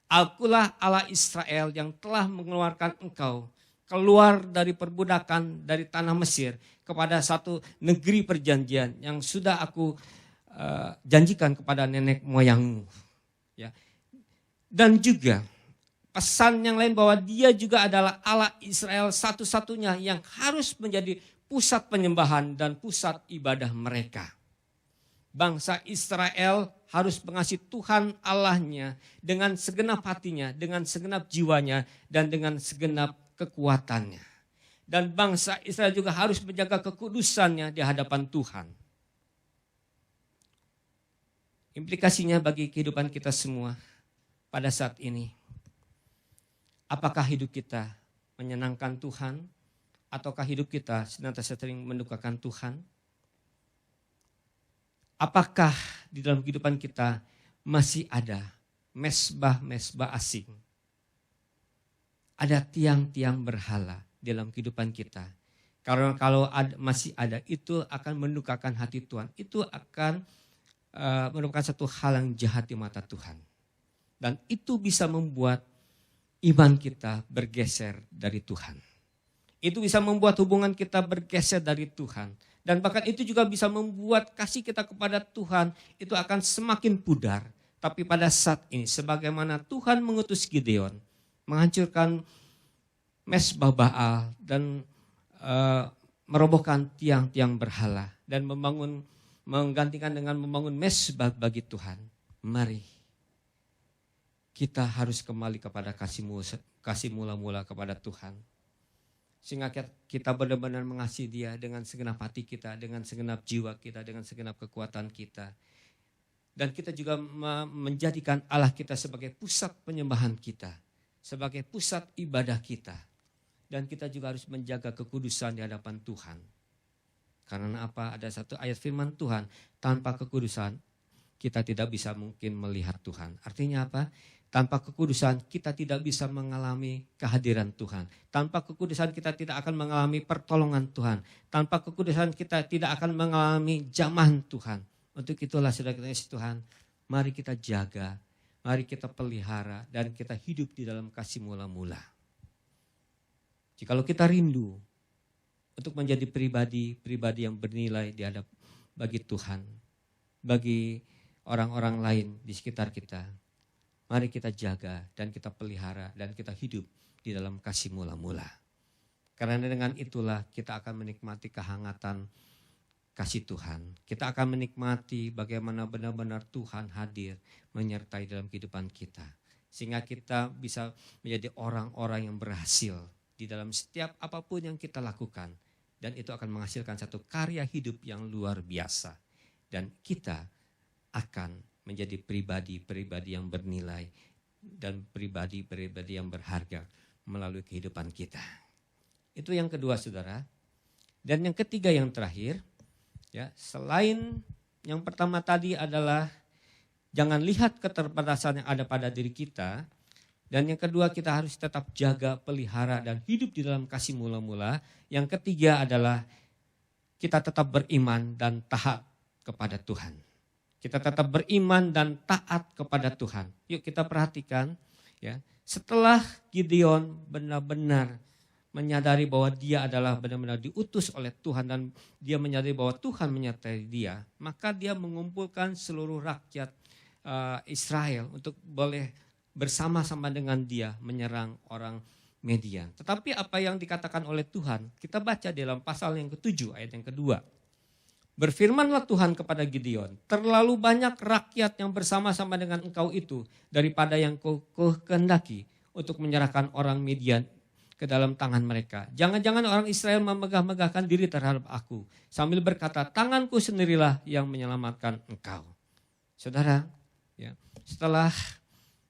Akulah Allah Israel yang telah mengeluarkan engkau keluar dari perbudakan dari tanah Mesir kepada satu negeri perjanjian yang sudah aku janjikan kepada nenek moyangmu. Ya. Dan juga pesan yang lain bahwa dia juga adalah Allah Israel satu-satunya yang harus menjadi pusat penyembahan dan pusat ibadah mereka. Bangsa Israel harus mengasihi Tuhan Allahnya dengan segenap hatinya, dengan segenap jiwanya, dan dengan segenap kekuatannya. Dan bangsa Israel juga harus menjaga kekudusannya di hadapan Tuhan. Implikasinya bagi kehidupan kita semua pada saat ini. Apakah hidup kita menyenangkan Tuhan? Ataukah hidup kita senantiasa sering mendukakan Tuhan? Apakah di dalam kehidupan kita masih ada mesbah-mesbah asing? Ada tiang-tiang berhala dalam kehidupan kita. Karena kalau masih ada, itu akan mendukakan hati Tuhan. Itu akan merupakan satu hal yang jahat di mata Tuhan. Dan itu bisa membuat iman kita bergeser dari Tuhan. Itu bisa membuat hubungan kita bergeser dari Tuhan. Dan bahkan itu juga bisa membuat kasih kita kepada Tuhan itu akan semakin pudar. Tapi pada saat ini sebagaimana Tuhan mengutus Gideon menghancurkan mesbah Baal dan merobohkan tiang-tiang berhala dan menggantikan dengan membangun mesbah bagi Tuhan. Mari kita harus kembali kepada kasih mula-mula kepada Tuhan. Sehingga kita benar-benar mengasihi Dia dengan segenap hati kita, dengan segenap jiwa kita, dengan segenap kekuatan kita. Dan kita juga menjadikan Allah kita sebagai pusat penyembahan kita, sebagai pusat ibadah kita. Dan kita juga harus menjaga kekudusan di hadapan Tuhan. Karena apa? Ada satu ayat firman Tuhan, tanpa kekudusan kita tidak bisa mungkin melihat Tuhan. Artinya apa? Tanpa kekudusan kita tidak bisa mengalami kehadiran Tuhan. Tanpa kekudusan kita tidak akan mengalami pertolongan Tuhan. Tanpa kekudusan kita tidak akan mengalami jamahan Tuhan. Untuk itulah saudara kita Tuhan, mari kita jaga, mari kita pelihara dan kita hidup di dalam kasih mula-mula. Jikalau kita rindu untuk menjadi pribadi yang bernilai bagi Tuhan, bagi orang-orang lain di sekitar kita, mari kita jaga dan kita pelihara dan kita hidup di dalam kasih mula-mula. Karena dengan itulah kita akan menikmati kehangatan kasih Tuhan. Kita akan menikmati bagaimana benar-benar Tuhan hadir menyertai dalam kehidupan kita. Sehingga kita bisa menjadi orang-orang yang berhasil di dalam setiap apapun yang kita lakukan. Dan itu akan menghasilkan satu karya hidup yang luar biasa. Dan kita akan menjadi pribadi-pribadi yang bernilai dan pribadi-pribadi yang berharga melalui kehidupan kita. Itu yang kedua, saudara. Dan yang ketiga, yang terakhir, ya, selain yang pertama tadi adalah jangan lihat keterbatasan yang ada pada diri kita. Dan yang kedua, kita harus tetap jaga, pelihara, dan hidup di dalam kasih mula-mula. Yang ketiga adalah kita tetap beriman dan taat kepada Tuhan. Kita tetap beriman dan taat kepada Tuhan. Yuk kita perhatikan, ya, setelah Gideon benar-benar menyadari bahwa dia adalah benar-benar diutus oleh Tuhan dan dia menyadari bahwa Tuhan menyertai dia, maka dia mengumpulkan seluruh rakyat Israel untuk boleh bersama-sama dengan dia menyerang orang Median. Tetapi apa yang dikatakan oleh Tuhan, kita baca dalam pasal yang ke-7 ayat yang kedua. Berfirmanlah Tuhan kepada Gideon, terlalu banyak rakyat yang bersama-sama dengan engkau itu daripada yang kau kehendaki untuk menyerahkan orang Midian ke dalam tangan mereka. Jangan-jangan orang Israel memegah-megahkan diri terhadap aku sambil berkata, tanganku sendirilah yang menyelamatkan engkau. Saudara, ya, setelah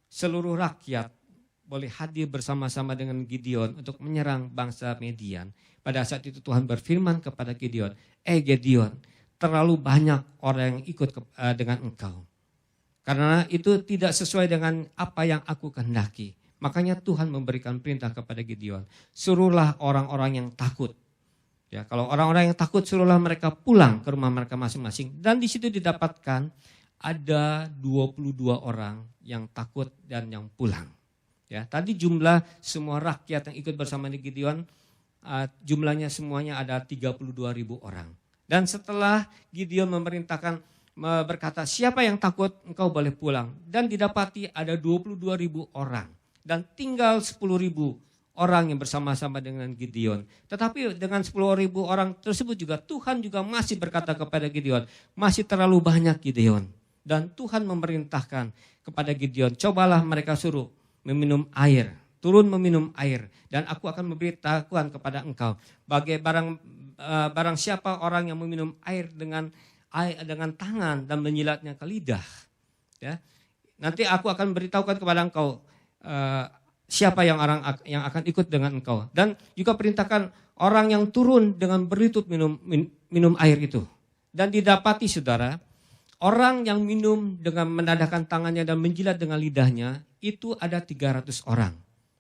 seluruh rakyat boleh hadir bersama-sama dengan Gideon untuk menyerang bangsa Median. Pada saat itu Tuhan berfirman kepada Gideon, Gideon, terlalu banyak orang yang ikut dengan engkau. Karena itu tidak sesuai dengan apa yang aku kehendaki. Makanya Tuhan memberikan perintah kepada Gideon, suruhlah orang-orang yang takut. Ya, kalau orang-orang yang takut suruhlah mereka pulang ke rumah mereka masing-masing. Dan di situ didapatkan ada 22 orang yang takut dan yang pulang. Ya, tadi jumlah semua rakyat yang ikut bersama Gideon, jumlahnya semuanya ada 32.000 orang. Dan setelah Gideon memerintahkan berkata, siapa yang takut engkau boleh pulang. Dan didapati ada 22.000 orang. Dan tinggal 10.000 orang yang bersama-sama dengan Gideon. Tetapi dengan 10.000 orang tersebut juga Tuhan juga masih berkata kepada Gideon, masih terlalu banyak Gideon. Dan Tuhan memerintahkan kepada Gideon, cobalah mereka suruh meminum air, turun meminum air. Dan aku akan memberitahukan kepada engkau, barang siapa orang yang meminum air dengan tangan dan menyilatnya ke lidah. Ya, nanti aku akan beritahukan kepada engkau siapa yang akan ikut dengan engkau. Dan juga perintahkan orang yang turun dengan berlutut minum air itu. Dan didapati saudara, orang yang minum dengan menadahkan tangannya dan menjilat dengan lidahnya itu ada 300 orang.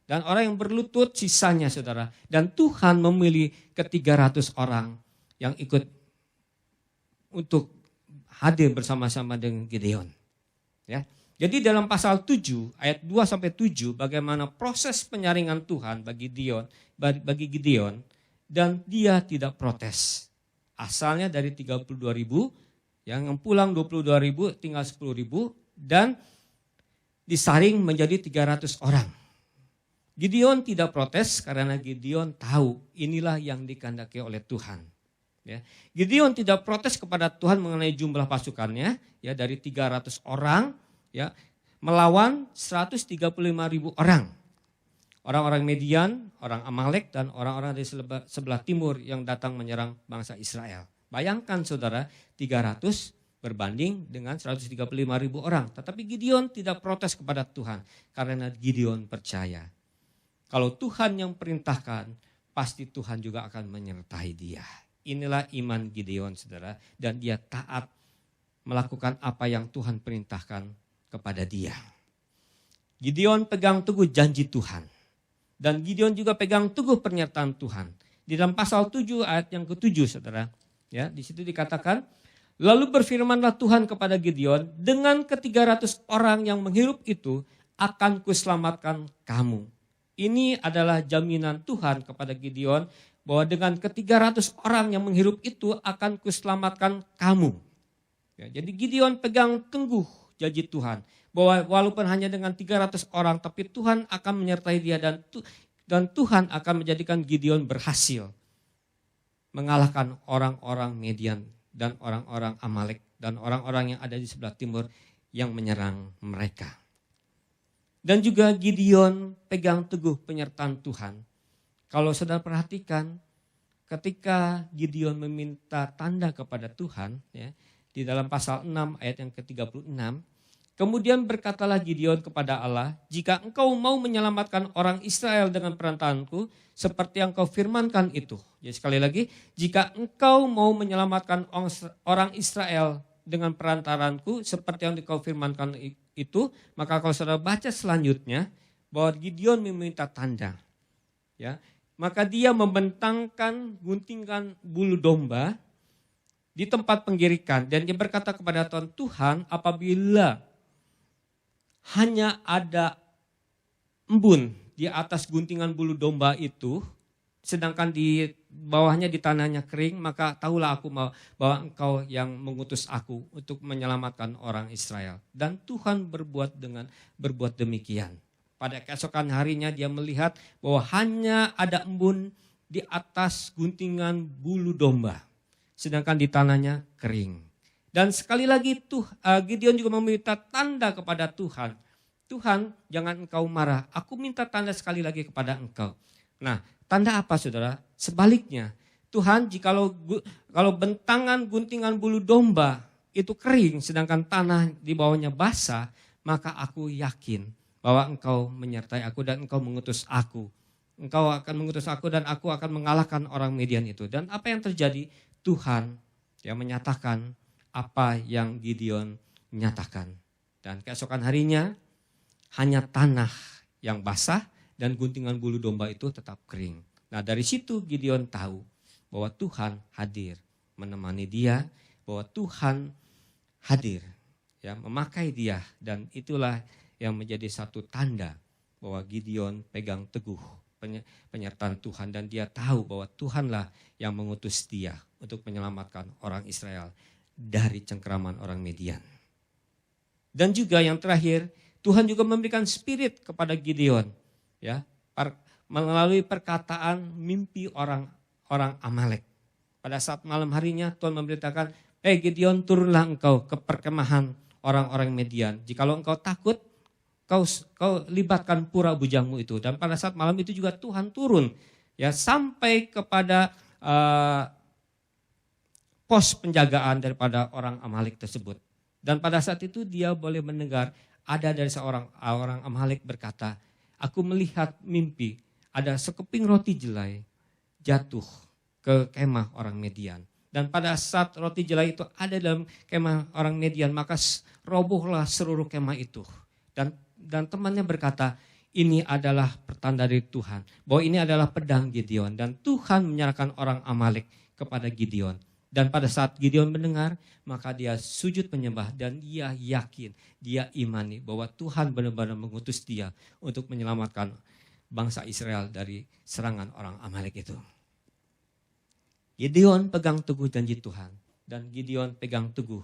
Dan orang yang berlutut sisanya saudara. Dan Tuhan memilih ke 300 orang yang ikut untuk hadir bersama-sama dengan Gideon. Ya. Jadi dalam pasal 7 ayat 2-7 bagaimana proses penyaringan Tuhan bagi Gideon dan dia tidak protes. Asalnya dari 32.000, yang pulang 22.000 tinggal 10.000 dan disaring menjadi 300 orang. Gideon tidak protes karena Gideon tahu inilah yang dikehendaki oleh Tuhan. Ya. Gideon tidak protes kepada Tuhan mengenai jumlah pasukannya ya dari 300 orang ya melawan 135.000 orang. Orang-orang Median, orang Amalek dan orang-orang dari sebelah timur yang datang menyerang bangsa Israel. Bayangkan saudara 300 berbanding dengan 135.000 orang. Tetapi Gideon tidak protes kepada Tuhan karena Gideon percaya. Kalau Tuhan yang perintahkan pasti Tuhan juga akan menyertai dia. Inilah iman Gideon saudara dan dia taat melakukan apa yang Tuhan perintahkan kepada dia. Gideon pegang teguh janji Tuhan. Dan Gideon juga pegang teguh pernyataan Tuhan. Di dalam pasal 7 ayat yang ke-7 saudara. Ya, di situ dikatakan, lalu berfirmanlah Tuhan kepada Gideon, dengan ke-300 orang yang menghirup itu akan kuselamatkan kamu. Ini adalah jaminan Tuhan kepada Gideon bahwa dengan ke-300 orang yang menghirup itu akan kuselamatkan kamu. Ya, jadi Gideon pegang teguh janji Tuhan bahwa walaupun hanya dengan 300 orang tapi Tuhan akan menyertai dia dan Tuhan akan menjadikan Gideon berhasil mengalahkan orang-orang Midian dan orang-orang Amalek dan orang-orang yang ada di sebelah timur yang menyerang mereka. Dan juga Gideon pegang teguh penyertaan Tuhan. Kalau saudara perhatikan, ketika Gideon meminta tanda kepada Tuhan, ya, di dalam pasal 6 ayat yang ke-36, kemudian berkatalah Gideon kepada Allah, jika engkau mau menyelamatkan orang Israel dengan perantaranku, seperti yang kau firmankan itu. Jadi sekali lagi, jika engkau mau menyelamatkan orang Israel dengan perantaranku, seperti yang kau firmankan itu, maka kalau saudara baca selanjutnya, bahwa Gideon meminta tanda. Ya, maka dia membentangkan guntingan bulu domba di tempat penggirikan. Dan dia berkata kepada Tuhan, Tuhan apabila hanya ada embun di atas guntingan bulu domba itu, sedangkan di bawahnya di tanahnya kering, maka tahulah aku bahwa engkau yang mengutus aku untuk menyelamatkan orang Israel. Dan Tuhan berbuat demikian. Pada keesokan harinya dia melihat bahwa hanya ada embun di atas guntingan bulu domba, sedangkan di tanahnya kering. Dan sekali lagi Gideon juga meminta tanda kepada Tuhan. Tuhan, jangan engkau marah, aku minta tanda sekali lagi kepada engkau. Nah, tanda apa saudara? Sebaliknya, Tuhan jikalau bentangan guntingan bulu domba itu kering sedangkan tanah di bawahnya basah, maka aku yakin bahwa engkau menyertai aku dan engkau mengutus aku. Engkau akan mengutus aku dan aku akan mengalahkan orang Midian itu. Dan apa yang terjadi? Tuhan yang menyatakan apa yang Gideon nyatakan. Dan keesokan harinya hanya tanah yang basah dan guntingan bulu domba itu tetap kering. Nah dari situ Gideon tahu bahwa Tuhan hadir menemani dia, bahwa Tuhan hadir ya memakai dia, dan itulah yang menjadi satu tanda bahwa Gideon pegang teguh penyertaan Tuhan dan dia tahu bahwa Tuhanlah yang mengutus dia untuk menyelamatkan orang Israel dari cengkeraman orang Midian. Dan juga yang terakhir, Tuhan juga memberikan spirit kepada Gideon, ya, melalui perkataan mimpi orang Amalek. Pada saat malam harinya Tuhan memberitakan, Gideon, turunlah engkau ke perkemahan orang-orang Midian. Jikalau engkau takut, kau libatkan pura bujangmu itu. Dan pada saat malam itu juga Tuhan turun, ya, sampai kepada pos penjagaan daripada orang Amalek tersebut. Dan pada saat itu dia boleh mendengar ada dari seorang orang Amalek berkata, aku melihat mimpi ada sekeping roti jelai jatuh ke kemah orang Midian. Dan pada saat roti jelai itu ada dalam kemah orang Midian, maka robohlah seluruh kemah itu. Dan temannya berkata, ini adalah pertanda dari Tuhan, bahwa ini adalah pedang Gideon. Dan Tuhan menyerahkan orang Amalek kepada Gideon. Dan pada saat Gideon mendengar, maka dia sujud menyembah dan dia yakin, dia imani bahwa Tuhan benar-benar mengutus dia untuk menyelamatkan bangsa Israel dari serangan orang Amalek itu. Gideon pegang teguh janji Tuhan dan Gideon pegang teguh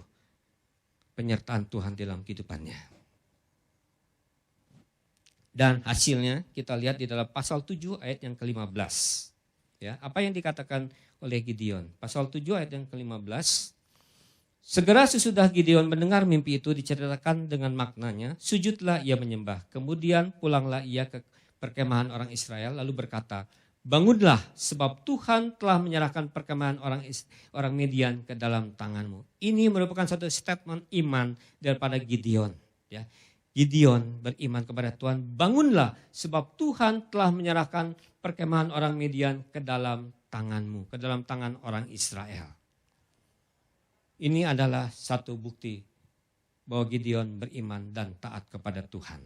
penyertaan Tuhan dalam kehidupannya. Dan hasilnya kita lihat di dalam pasal 7 ayat yang ke-15. Ya, apa yang dikatakan oleh Gideon? Pasal 7 ayat yang ke-15. Segera sesudah Gideon mendengar mimpi itu diceritakan dengan maknanya, sujudlah ia menyembah. Kemudian pulanglah ia ke perkemahan orang Israel lalu berkata, bangunlah sebab Tuhan telah menyerahkan perkemahan orang Midian ke dalam tanganmu. Ini merupakan satu statement iman daripada Gideon. Ya. Gideon beriman kepada Tuhan, bangunlah sebab Tuhan telah menyerahkan perkemahan orang Midian ke dalam tanganmu, ke dalam tangan orang Israel. Ini adalah satu bukti bahwa Gideon beriman dan taat kepada Tuhan.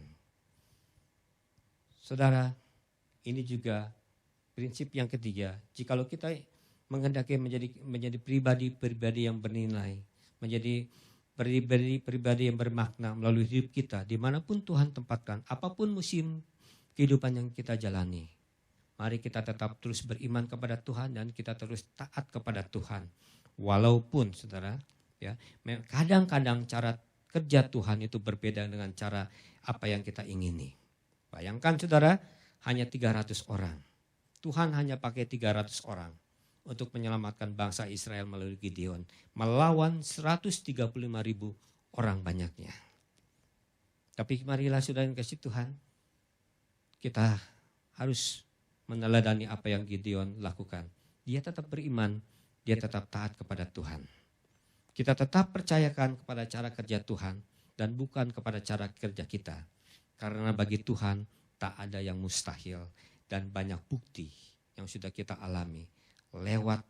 Saudara, ini juga prinsip yang ketiga, jikalau kita menghendaki menjadi pribadi yang bernilai, menjadi pribadi yang bermakna melalui hidup kita, dimanapun Tuhan tempatkan, apapun musim kehidupan yang kita jalani. Mari kita tetap terus beriman kepada Tuhan dan kita terus taat kepada Tuhan. Walaupun saudara, ya, kadang-kadang cara kerja Tuhan itu berbeda dengan cara apa yang kita ingini. Bayangkan saudara, hanya 300 orang. Tuhan hanya pakai 300 orang untuk menyelamatkan bangsa Israel melalui Gideon. Melawan 135.000 orang banyaknya. Tapi marilah saudara yang kasih Tuhan, kita harus meneladani apa yang Gideon lakukan. Dia tetap beriman, dia tetap taat kepada Tuhan. Kita tetap percayakan kepada cara kerja Tuhan dan bukan kepada cara kerja kita. Karena bagi Tuhan tak ada yang mustahil dan banyak bukti yang sudah kita alami lewat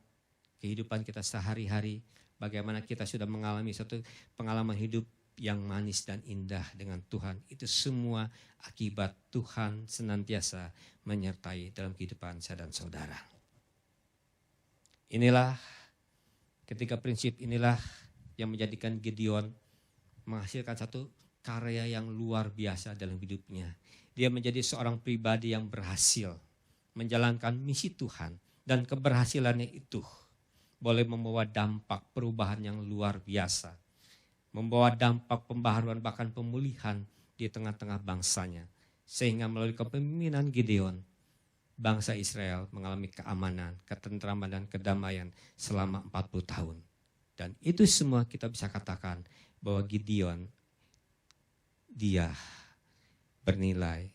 kehidupan kita sehari-hari. Bagaimana kita sudah mengalami satu pengalaman hidup yang manis dan indah dengan Tuhan. Itu semua akibat Tuhan senantiasa menyertai dalam kehidupan saya dan saudara. Inilah ketiga prinsip inilah yang menjadikan Gideon menghasilkan satu karya yang luar biasa dalam hidupnya. Dia menjadi seorang pribadi yang berhasil menjalankan misi Tuhan. Dan keberhasilannya itu boleh membawa dampak perubahan yang luar biasa. Membawa dampak pembaharuan bahkan pemulihan di tengah-tengah bangsanya. Sehingga melalui kepemimpinan Gideon, bangsa Israel mengalami keamanan, ketentraman dan kedamaian selama 40 tahun. Dan itu semua kita bisa katakan bahwa Gideon, dia bernilai,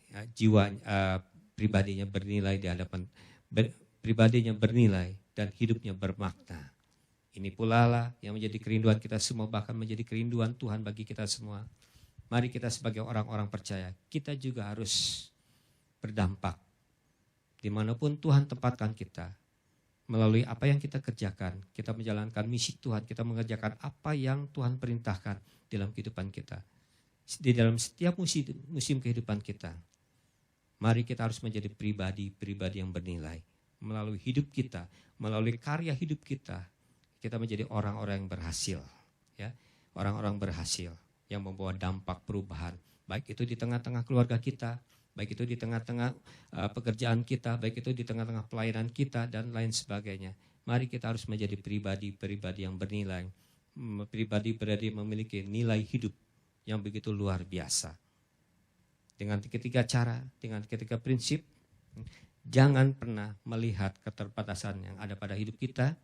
pribadinya bernilai di hadapan, pribadinya bernilai dan hidupnya bermakna. Ini pula lah yang menjadi kerinduan kita semua, bahkan menjadi kerinduan Tuhan bagi kita semua. Mari kita sebagai orang-orang percaya, kita juga harus berdampak. Dimanapun Tuhan tempatkan kita, melalui apa yang kita kerjakan, kita menjalankan misi Tuhan, kita mengerjakan apa yang Tuhan perintahkan dalam kehidupan kita. Di dalam setiap musim kehidupan kita, mari kita harus menjadi pribadi-pribadi yang bernilai. Melalui hidup kita, melalui karya hidup kita menjadi orang-orang yang berhasil. Ya, orang-orang berhasil yang membawa dampak perubahan. Baik itu di tengah-tengah keluarga kita, baik itu di tengah-tengah pekerjaan kita, baik itu di tengah-tengah pelayanan kita dan lain sebagainya. Mari kita harus menjadi pribadi-pribadi yang bernilai. Pribadi-pribadi memiliki nilai hidup yang begitu luar biasa. Dengan ketiga cara, dengan ketiga prinsip, jangan pernah melihat keterbatasan yang ada pada hidup kita.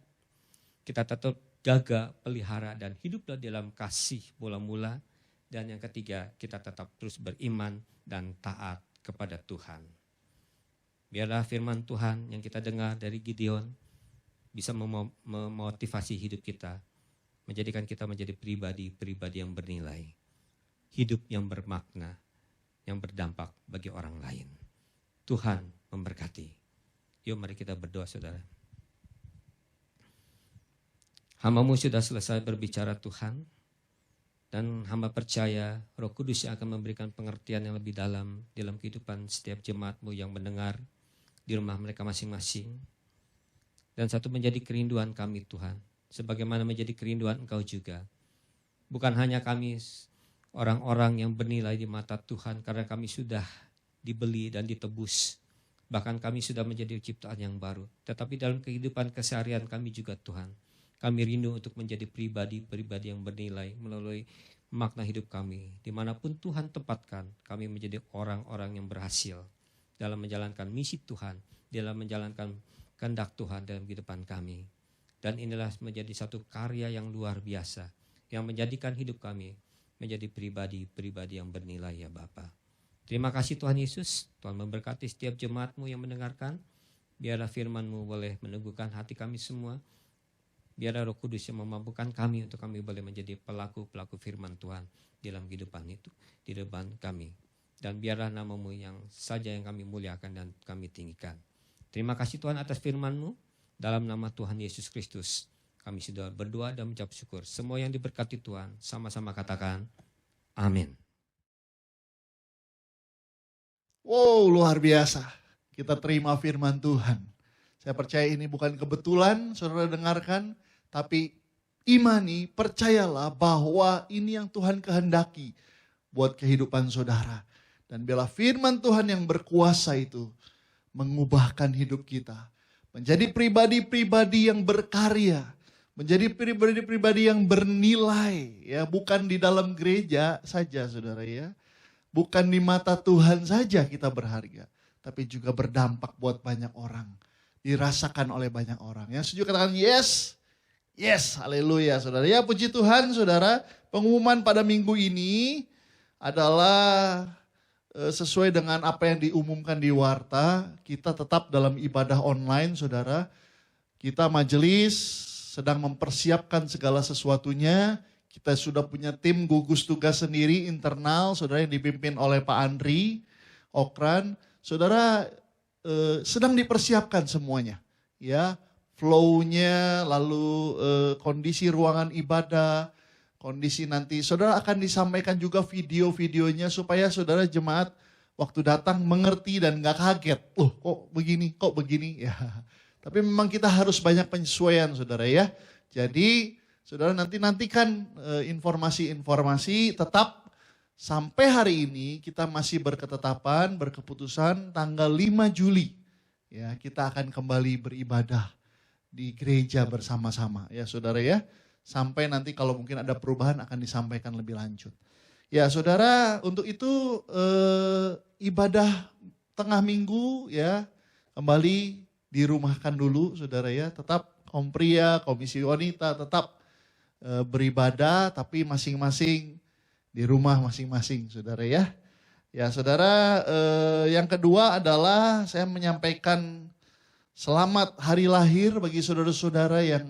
Kita tetap jaga, pelihara, dan hiduplah dalam kasih mula-mula. Dan yang ketiga, kita tetap terus beriman dan taat kepada Tuhan. Biarlah firman Tuhan yang kita dengar dari Gideon bisa memotivasi hidup kita, menjadikan kita menjadi pribadi-pribadi yang bernilai. Hidup yang bermakna, yang berdampak bagi orang lain. Tuhan memberkati. Yuk mari kita berdoa saudara. Hamba-Mu sudah selesai berbicara Tuhan. Dan hamba percaya Roh Kudus yang akan memberikan pengertian yang lebih dalam kehidupan setiap jemaat-Mu yang mendengar di rumah mereka masing-masing. Dan satu menjadi kerinduan kami Tuhan. Sebagaimana menjadi kerinduan Engkau juga. Bukan hanya kami orang-orang yang bernilai di mata Tuhan karena kami sudah dibeli dan ditebus. Bahkan kami sudah menjadi ciptaan yang baru. Tetapi dalam kehidupan keseharian kami juga Tuhan. Kami rindu untuk menjadi pribadi-pribadi yang bernilai melalui makna hidup kami. Dimanapun Tuhan tempatkan, kami menjadi orang-orang yang berhasil dalam menjalankan misi Tuhan, dalam menjalankan kehendak Tuhan dalam kehidupan kami. Dan inilah menjadi satu karya yang luar biasa, yang menjadikan hidup kami menjadi pribadi-pribadi yang bernilai ya Bapa. Terima kasih Tuhan Yesus, Tuhan memberkati setiap jemaat-Mu yang mendengarkan. Biarlah firman-Mu boleh meneguhkan hati kami semua. Biarlah Roh Kudus yang memampukan kami untuk kami boleh menjadi pelaku-pelaku firman Tuhan dalam kehidupan itu, di depan kami. Dan biarlah nama-Mu yang saja yang kami muliakan dan kami tinggikan. Terima kasih Tuhan atas firman-Mu. Dalam nama Tuhan Yesus Kristus, kami sudah berdoa dan mengucap syukur. Semua yang diberkati Tuhan, sama-sama katakan, amin. Wow, luar biasa. Kita terima firman Tuhan. Saya percaya ini bukan kebetulan, saudara dengarkan, tapi imani, percayalah bahwa ini yang Tuhan kehendaki buat kehidupan saudara. Dan biarlah firman Tuhan yang berkuasa itu mengubahkan hidup kita. Menjadi pribadi-pribadi yang berkarya. Menjadi pribadi-pribadi yang bernilai. Ya, bukan di dalam gereja saja saudara ya. Bukan di mata Tuhan saja kita berharga. Tapi juga berdampak buat banyak orang. Dirasakan oleh banyak orang. Yang setuju katakan yes. Yes, haleluya saudara. Ya puji Tuhan saudara. Pengumuman pada minggu ini adalah sesuai dengan apa yang diumumkan di Warta, kita tetap dalam ibadah online saudara. Kita majelis sedang mempersiapkan segala sesuatunya. Kita sudah punya tim gugus tugas sendiri internal saudara yang dipimpin oleh Pak Andri Okran. Saudara sedang dipersiapkan semuanya. Ya, flow-nya, lalu kondisi ruangan ibadah, kondisi nanti saudara akan disampaikan juga video-videonya supaya saudara jemaat waktu datang mengerti dan gak kaget. Loh kok begini ya. Tapi memang kita harus banyak penyesuaian saudara ya. Jadi saudara nantikan informasi-informasi tetap sampai hari ini kita masih berketetapan, berkeputusan tanggal 5 Juli. Ya, kita akan kembali beribadah di gereja bersama-sama ya saudara ya. Sampai nanti kalau mungkin ada perubahan akan disampaikan lebih lanjut. Ya saudara, untuk itu ibadah tengah minggu ya kembali dirumahkan dulu saudara ya. Tetap Kompria, Komisi Wanita tetap beribadah tapi masing-masing di rumah masing-masing saudara ya. Ya saudara, yang kedua adalah saya menyampaikan selamat hari lahir bagi saudara-saudara yang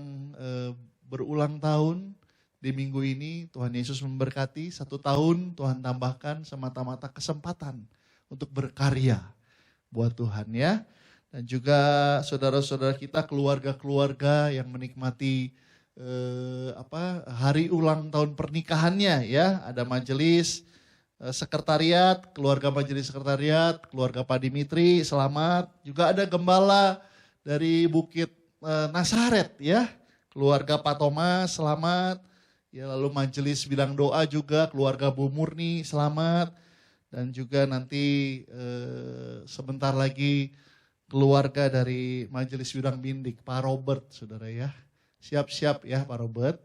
berulang tahun di minggu ini. Tuhan Yesus memberkati, 1 tahun Tuhan tambahkan semata-mata kesempatan untuk berkarya buat Tuhan ya. Dan juga saudara-saudara kita, keluarga-keluarga yang menikmati hari ulang tahun pernikahannya ya. Ada majelis sekretariat, keluarga majelis sekretariat, keluarga Pak Dimitri, selamat. Juga ada gembala dari Bukit Nasaret ya. Keluarga Pak Thomas, selamat. Ya, lalu majelis bilang doa juga, keluarga Bu Murni, selamat. Dan juga nanti sebentar lagi keluarga dari majelis bidang bindik, Pak Robert, saudara ya. Siap-siap ya Pak Robert.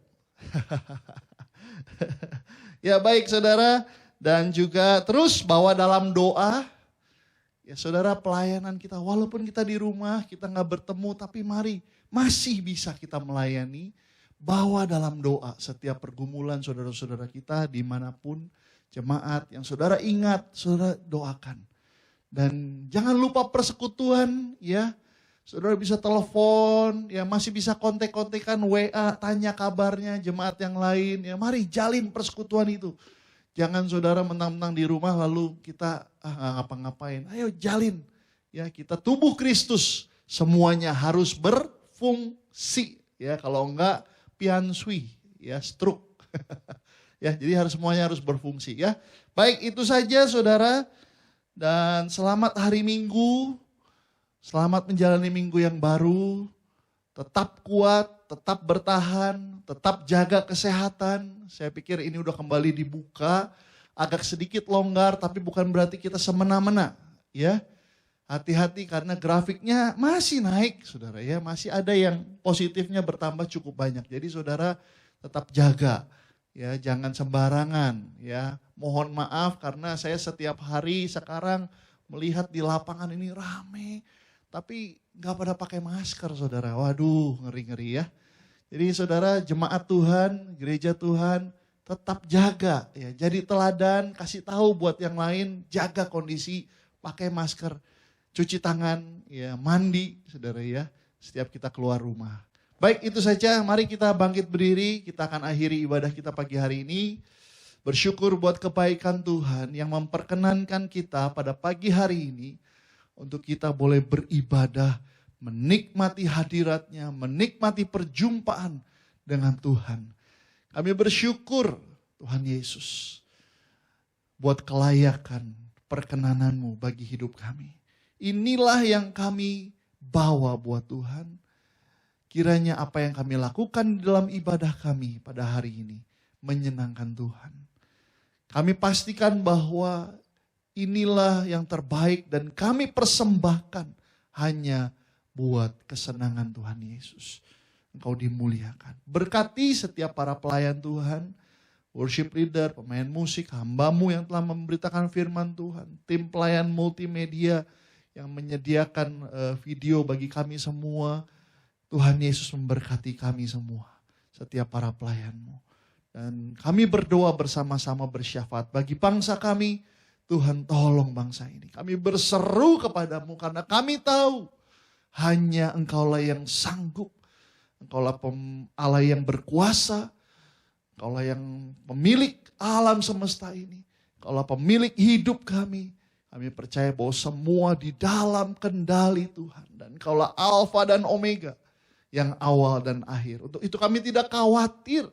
Ya baik saudara, dan juga terus bawa dalam doa. Ya saudara, pelayanan kita, walaupun kita di rumah, kita gak bertemu, tapi mari masih bisa kita melayani, bawa dalam doa setiap pergumulan saudara-saudara kita dimanapun, jemaat yang saudara ingat, saudara doakan. Dan jangan lupa persekutuan ya, saudara bisa telepon, ya masih bisa kontek-kontekan WA, tanya kabarnya jemaat yang lain, ya mari jalin persekutuan itu. Jangan saudara mentang-mentang di rumah lalu kita nggak ngapa-ngapain, ayo jalin. Ya kita tubuh Kristus, semuanya harus berfungsi ya, kalau enggak piansui ya, stroke. Ya jadi semuanya harus berfungsi ya. Baik, itu saja saudara, dan selamat hari Minggu, selamat menjalani minggu yang baru, tetap kuat, tetap bertahan, tetap jaga kesehatan. Saya pikir ini udah kembali dibuka, agak sedikit longgar tapi bukan berarti kita semena-mena ya. Hati-hati karena grafiknya masih naik saudara ya, masih ada yang positifnya bertambah cukup banyak. Jadi saudara tetap jaga ya, jangan sembarangan ya. Mohon maaf karena saya setiap hari sekarang melihat di lapangan ini rame, tapi gak pada pakai masker saudara. Waduh, ngeri-ngeri ya. Jadi saudara, jemaat Tuhan, gereja Tuhan tetap jaga ya. Jadi teladan, kasih tahu buat yang lain, jaga kondisi, pakai masker, cuci tangan, ya mandi saudara ya, setiap kita keluar rumah. Baik, itu saja, mari kita bangkit berdiri, kita akan akhiri ibadah kita pagi hari ini. Bersyukur buat kebaikan Tuhan yang memperkenankan kita pada pagi hari ini untuk kita boleh beribadah, menikmati hadiratnya, menikmati perjumpaan dengan Tuhan. Kami bersyukur Tuhan Yesus buat kelayakan perkenanan-Mu bagi hidup kami. Inilah yang kami bawa buat Tuhan. Kiranya apa yang kami lakukan di dalam ibadah kami pada hari ini menyenangkan Tuhan. Kami pastikan bahwa inilah yang terbaik dan kami persembahkan hanya buat kesenangan Tuhan Yesus. Engkau dimuliakan. Berkati setiap para pelayan Tuhan, worship leader, pemain musik, hamba-Mu yang telah memberitakan firman Tuhan, tim pelayan multimedia yang menyediakan video bagi kami semua. Tuhan Yesus memberkati kami semua, setiap para pelayan-Mu. Dan kami berdoa bersama-sama bersyafaat bagi bangsa kami. Tuhan tolong bangsa ini. Kami berseru kepadamu karena kami tahu hanya Engkaulah yang sanggup. Engkaulah Allah yang berkuasa. Engkaulah yang pemilik alam semesta ini. Engkaulah pemilik hidup kami. Kami percaya bahwa semua di dalam kendali Tuhan. Dan Engkaulah Alfa dan Omega, yang awal dan akhir. Untuk itu kami tidak khawatir.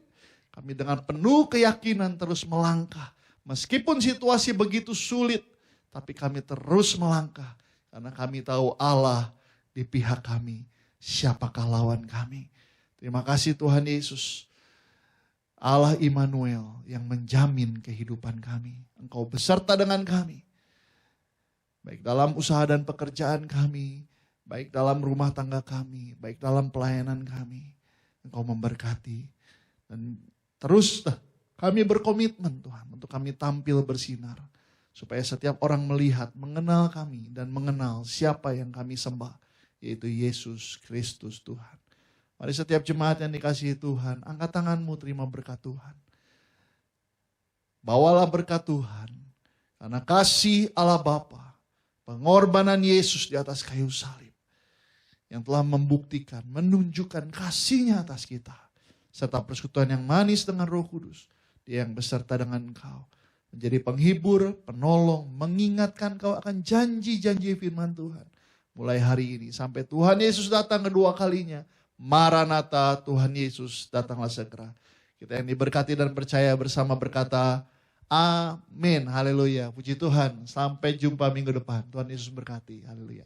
Kami dengan penuh keyakinan terus melangkah. Meskipun situasi begitu sulit, tapi kami terus melangkah. Karena kami tahu Allah di pihak kami. Siapakah lawan kami? Terima kasih Tuhan Yesus. Allah Immanuel yang menjamin kehidupan kami. Engkau beserta dengan kami. Baik dalam usaha dan pekerjaan kami. Baik dalam rumah tangga kami. Baik dalam pelayanan kami. Engkau memberkati. Dan terus kami berkomitmen Tuhan untuk kami tampil bersinar. Supaya setiap orang melihat, mengenal kami dan mengenal siapa yang kami sembah. Yaitu Yesus Kristus Tuhan. Mari setiap jemaat yang dikasihi Tuhan, angkat tanganmu terima berkat Tuhan. Bawalah berkat Tuhan. Karena kasih Allah Bapa, pengorbanan Yesus di atas kayu salib. Yang telah membuktikan, menunjukkan kasih-Nya atas kita. Serta persekutuan yang manis dengan Roh Kudus. Dia yang beserta dengan engkau. Menjadi penghibur, penolong, mengingatkan kau akan janji-janji firman Tuhan. Mulai hari ini sampai Tuhan Yesus datang kedua kalinya. Maranatha, Tuhan Yesus datanglah segera. Kita yang diberkati dan percaya bersama berkata, amin, haleluya. Puji Tuhan, sampai jumpa minggu depan. Tuhan Yesus berkati, haleluya.